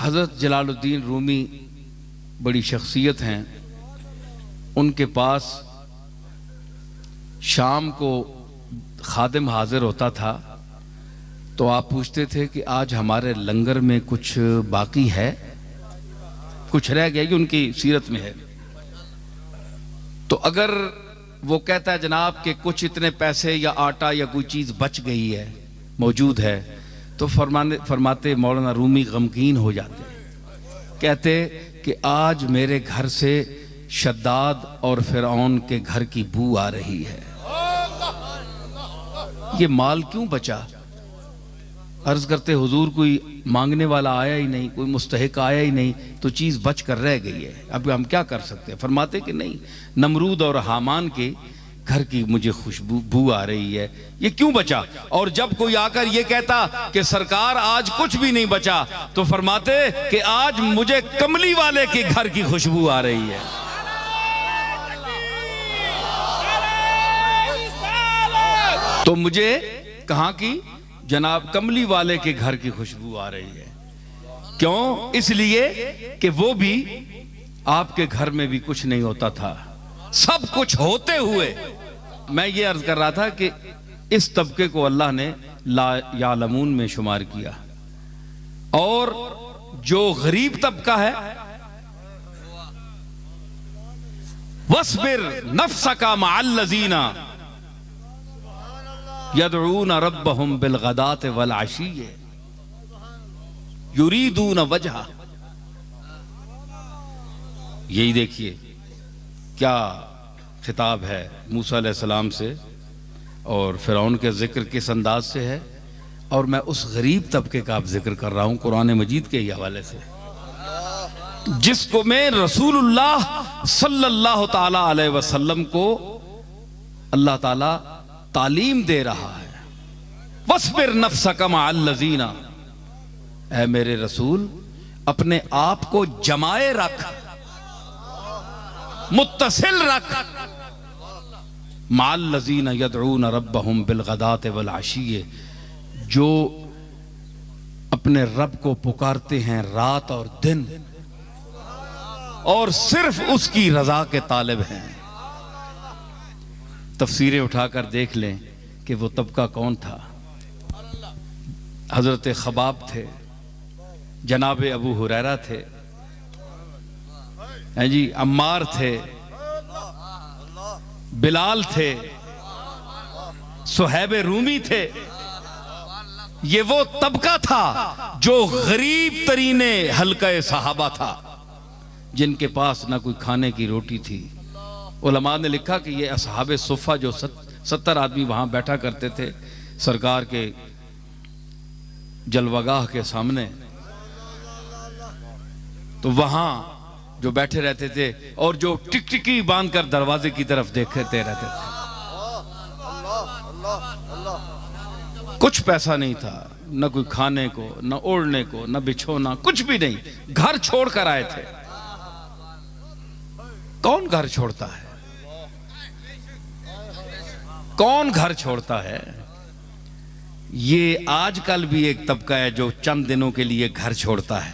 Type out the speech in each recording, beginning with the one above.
हज़रत जलालुद्दीन रूमी बड़ी शख्सियत हैं। उनके पास शाम को खादिम हाजिर होता था तो आप पूछते थे कि आज हमारे लंगर में कुछ बाकी है, कुछ रह गया, कि उनकी सीरत में है। तो अगर वो कहता है जनाब कि कुछ इतने पैसे या आटा या कोई चीज़ बच गई है, मौजूद है, तो फरमाते मौलाना रूमी गमगीन हो जाते, कहते कि आज मेरे घर से शद्दाद और फिरौन के घर की बू आ रही है, ये माल क्यों बचा? अर्ज करते हुजूर कोई मांगने वाला आया ही नहीं, कोई मुस्तहिक आया ही नहीं, तो चीज़ बच कर रह गई है, अब हम क्या कर सकते हैं? फरमाते कि नहीं, नमरूद और हामान के घर की मुझे खुशबू आ रही है, ये क्यों बचा? और जब कोई आकर ये कहता कि सरकार आज कुछ भी नहीं बचा, तो फरमाते कि आज मुझे कमली वाले के घर की खुशबू आ रही है। तो मुझे कहाँ की? जनाब कमली वाले के घर की खुशबू आ रही है। क्यों? इसलिए कि वो भी आपके घर में भी कुछ नहीं होता था, सब कुछ होते हुए। मैं ये अर्ज कर रहा था कि इस तबके को अल्लाह ने ला यालमून में शुमार किया, और जो गरीब तबका है, वस्बिर नफ्सका मअल्लज़ीना यदऊन रब्बहुम बिलगदात वल अशीय्य युरीदून वजहा। यही देखिए क्या खिताब है मूसा अलैहिस्सलाम से, और फिरौन के जिक्र किस अंदाज से है, और मैं उस गरीब तबके का अब जिक्र कर रहा हूं कुरान मजीद के ही हवाले से, जिसको मैं रसूलुल्लाह सल्लल्लाहु ताला अलैहि वसल्लम को अल्लाह ताला तालीम दे रहा है। वस्बिर नफ्सका मअल्लज़ीना, ऐ मेरे रसूल अपने आप को जमाए रख, मुत्तसिल रख, मअल्लज़ीना यदऊन रब्बहुम बिलगदात वल अशीय्य, जो अपने रब को पुकारते हैं रात और दिन, और सिर्फ उसकी रजा के तालिब हैं। तफसीरें उठाकर देख लें कि वो तबका कौन था। हजरत खबाब थे, जनाब अबू हुरैरा थे, हैं जी, अम्मार थे, बिलाल थे, सुहैब रूमी थे। ये वो तबका था जो गरीब तरीने हल्का सहाबा था, जिनके पास ना कोई खाने की रोटी थी। उलमा ने लिखा कि ये असहाबे सुफ़ा जो 70 आदमी वहां बैठा करते थे सरकार के जलवागाह के सामने, तो वहां जो बैठे रहते थे और जो टिकटिकी बांधकर दरवाजे की तरफ देखते रहते थे। कुछ पैसा नहीं था, न कोई खाने को, न ओढ़ने को, न बिछोना, कुछ भी नहीं, घर छोड़कर आए थे। कौन घर छोड़ता है? कौन घर छोड़ता है? ये आजकल भी एक तबका है जो चंद दिनों के लिए घर छोड़ता है।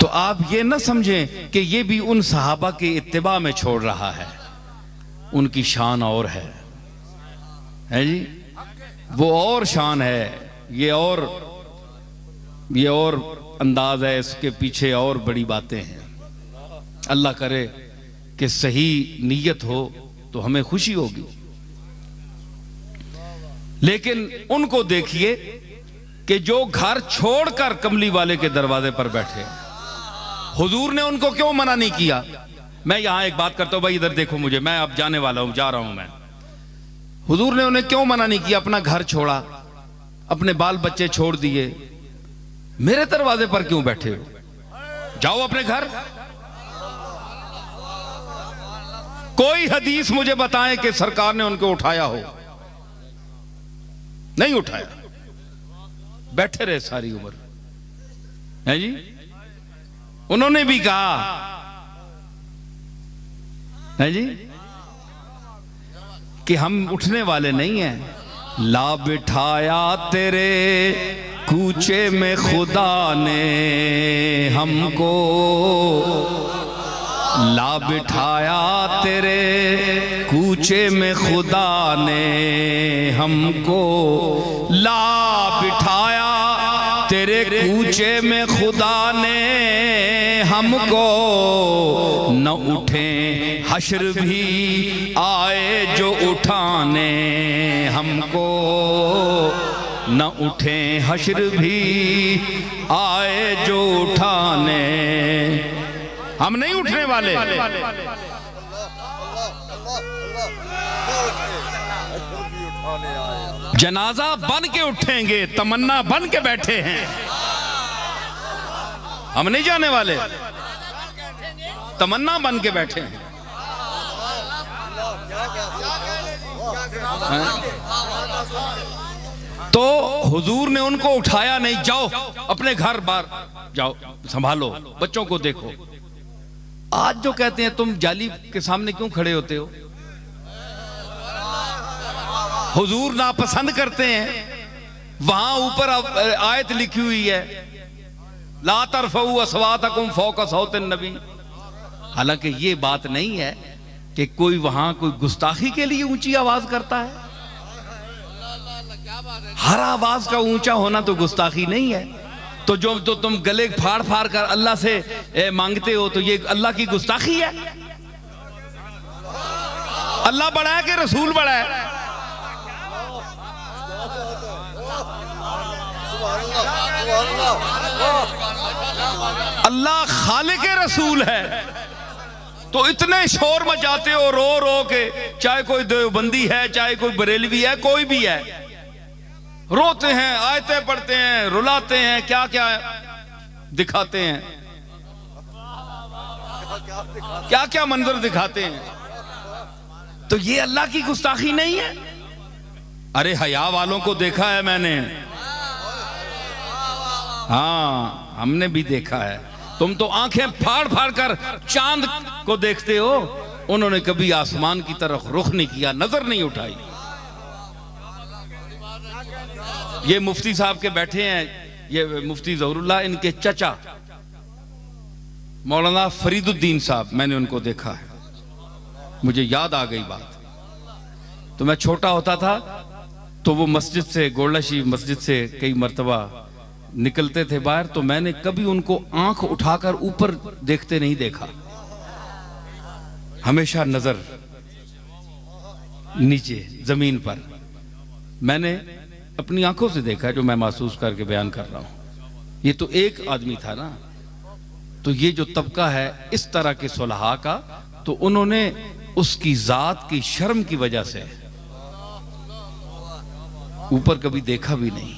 तो आप ये ना समझें कि ये भी उन सहाबा के इत्तिबा में छोड़ रहा है, उनकी शान और है जी, वो और शान है, ये और अंदाज है, इसके पीछे और बड़ी बातें हैं। अल्लाह करे कि सही नीयत हो तो हमें खुशी होगी। लेकिन उनको देखिए कि जो घर छोड़कर कमली वाले के दरवाजे पर बैठे, हुजूर ने उनको क्यों मना नहीं किया? मैं यहां एक बात करता हूं भाई, इधर देखो मुझे, मैं अब जाने वाला हूं, जा रहा हूं मैं। हुजूर ने उन्हें क्यों मना नहीं किया? अपना घर छोड़ा, अपने बाल बच्चे छोड़ दिए, मेरे दरवाजे पर क्यों बैठे हो? जाओ अपने घर। कोई हदीस मुझे बताएं कि सरकार ने उनको उठाया हो? नहीं उठाया, बैठे रहे सारी उम्र, है जी। उन्होंने भी कहा, है जी, कि हम उठने वाले नहीं हैं। ला बिठाया तेरे कूचे में खुदा ने हमको ला बिठाया, तेरे कूचे में खुदा ने हमको ला बिठाया, तेरे कूचे में खुदा ने हमको। न उठे हश्र भी आए जो उठाने हमको, न उठे हश्र भी आए जो उठाने। हम नहीं उठने वाले। जनाजा बन के उठेंगे, तमन्ना बन के बैठे हैं। हम नहीं जाने वाले, तमन्ना बन के बैठे हैं। तो हुजूर ने उनको उठाया नहीं, जाओ अपने घर बार जाओ, संभालो, बच्चों को देखो। आज जो कहते हैं तुम जाली के सामने क्यों खड़े होते हो, हुजूर नापसंद करते हैं। वहां ऊपर आयत लिखी हुई है, ला तरफऊ अस्वातकुम फौका सौतिन नबी। हालांकि ये बात नहीं है कि कोई वहां कोई गुस्ताखी के लिए ऊंची आवाज करता है। हर आवाज का ऊंचा होना तो गुस्ताखी नहीं है। तो जो तो तुम गले फाड़ फाड़ कर अल्लाह से मांगते हो, तो ये अल्लाह की गुस्ताखी है। अल्लाह बड़ा है कि रसूल बड़ा है? अल्लाह खालिक रसूल है, तो इतने शोर मचाते हो रो रो के, चाहे कोई देवबंदी है, चाहे कोई बरेलवी है, कोई भी है, रोते हैं, आयतें पढ़ते हैं, रुलाते हैं, क्या क्या दिखाते हैं, क्या क्या मंजर दिखाते हैं। तो ये अल्लाह की गुस्ताखी नहीं है? अरे हया वालों को देखा है मैंने, हाँ हमने भी देखा है। तुम तो आंखें फाड़ फाड़ कर चांद को देखते हो, उन्होंने कभी आसमान की तरफ रुख नहीं किया, नजर नहीं उठाई। ये मुफ्ती साहब के बैठे हैं, ये मुफ्ती ज़हरुल्लाह, इनके चचा मौलाना फरीदुद्दीन साहब, मैंने उनको देखा है, मुझे याद आ गई बात। तो मैं छोटा होता था तो वो मस्जिद से, गोलशी मस्जिद से कई मर्तबा निकलते थे बाहर, तो मैंने कभी उनको आंख उठाकर ऊपर देखते नहीं देखा, हमेशा नजर नीचे जमीन पर। मैंने अपनी आंखों से देखा है, जो मैं महसूस करके बयान कर रहा हूं। ये तो एक आदमी था ना, तो ये जो तबका है इस तरह के सुलहा का, तो उन्होंने उसकी जात की शर्म की वजह से ऊपर कभी देखा भी नहीं।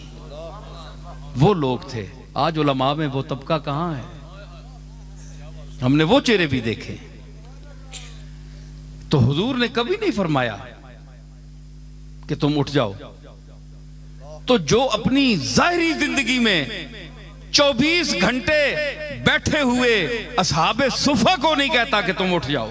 वो लोग थे। आज उलमा में वो तबका कहां है? हमने वो चेहरे भी देखे। तो हुजूर ने कभी नहीं फरमाया कि तुम उठ जाओ। तो जो अपनी जाहिरी जिंदगी में 24 घंटे बैठे हुए असहाबे सुफा को नहीं कहता कि तुम उठ जाओ।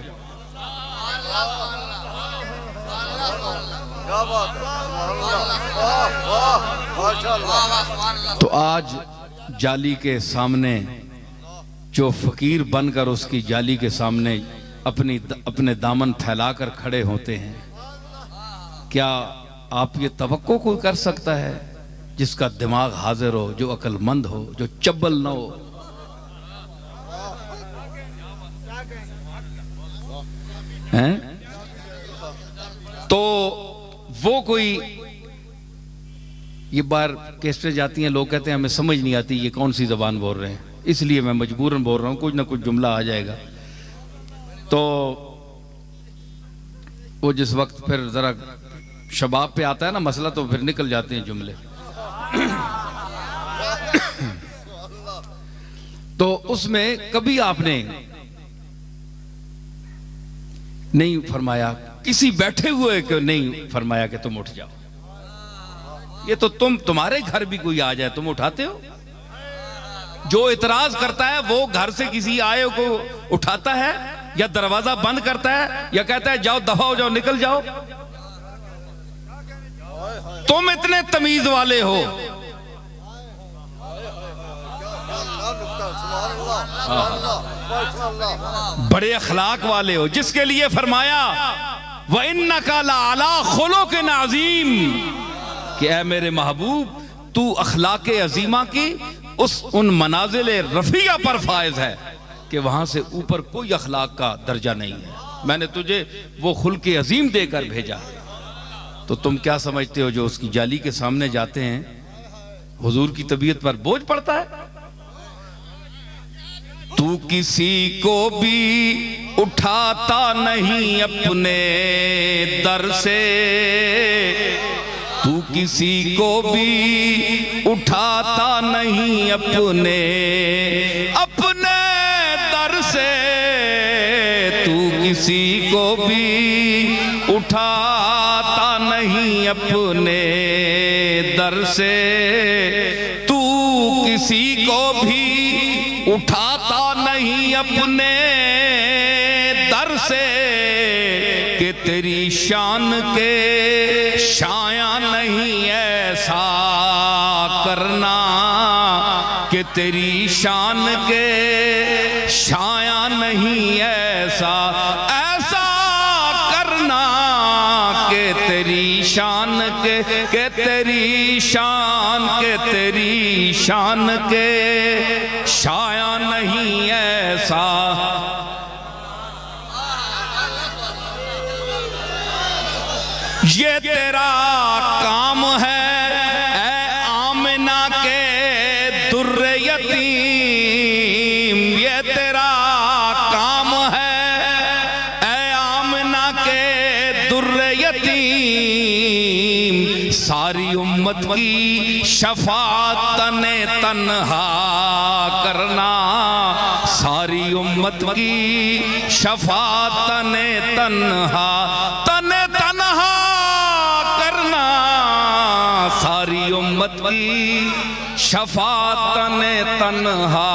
तो आज जाली के सामने जो फकीर बनकर उसकी जाली के सामने अपने दामन फैलाकर खड़े होते हैं, क्या आप ये तवक्को कोई कर सकता है जिसका दिमाग हाजिर हो, जो अक्लमंद हो, जो चब्बल ना हो? हैं? तो वो कोई, ये बार कैसे जाती हैं, लोग कहते हैं हमें समझ नहीं आती ये कौन सी जबान बोल रहे हैं, इसलिए मैं मजबूरन बोल रहा हूं, कुछ ना कुछ जुमला आ जाएगा। तो वो जिस वक्त फिर जरा शबाब पे आता है ना मसला, तो फिर निकल जाते हैं जुमले। तो उसमें कभी आपने नहीं फरमाया, किसी बैठे हुए को नहीं फरमाया कि तुम उठ जाओ। ये तो तुम्हारे घर भी कोई आ जाए तुम उठाते हो? जो इतराज करता है वो घर से किसी आए को उठाता है, या दरवाजा बंद करता है, या कहता है जाओ दफा हो जाओ, निकल जाओ। तुम इतने तमीज वाले हो, बड़े अखलाक वाले हो, जिसके लिए फरमाया व इन्नका लअला खुलुक़िन अज़ीम कि ऐ मेरे महबूब तू अखलाक अजीमा की उन मनाजिल रफिया पर फायज है कि वहां से ऊपर कोई अखलाक का दर्जा नहीं है। मैंने तुझे वो खुल्क़ अजीम देकर भेजा। तो तुम क्या समझते हो जो उसकी जाली के सामने जाते हैं हुजूर की तबीयत पर बोझ पड़ता है? तू किसी को भी उठाता नहीं अपने दर से, तू किसी को भी उठाता नहीं अपने दर से, तू किसी को भी उठाता नहीं अपने दर से, तू किसी को भी उठाता नहीं अपने दर से कि तेरी शान के शाया नहीं ऐसा करना, कि तेरी शान के शाया नहीं ऐसा करना, कि तेरी शान के तेरी शान के शाया नहीं ऐसा। ये तेरा काम है ऐ आमिना के दुर्रे यतीम, ये तेरा काम है ऐ आमिना के दुर्रे यतीम, सारी उम्मत की शफाअत तने तन्हा करना, सारी उम्मत की शफाअत तने तन्हा करना, सारी उम्मत की शफाअत तने तन्हा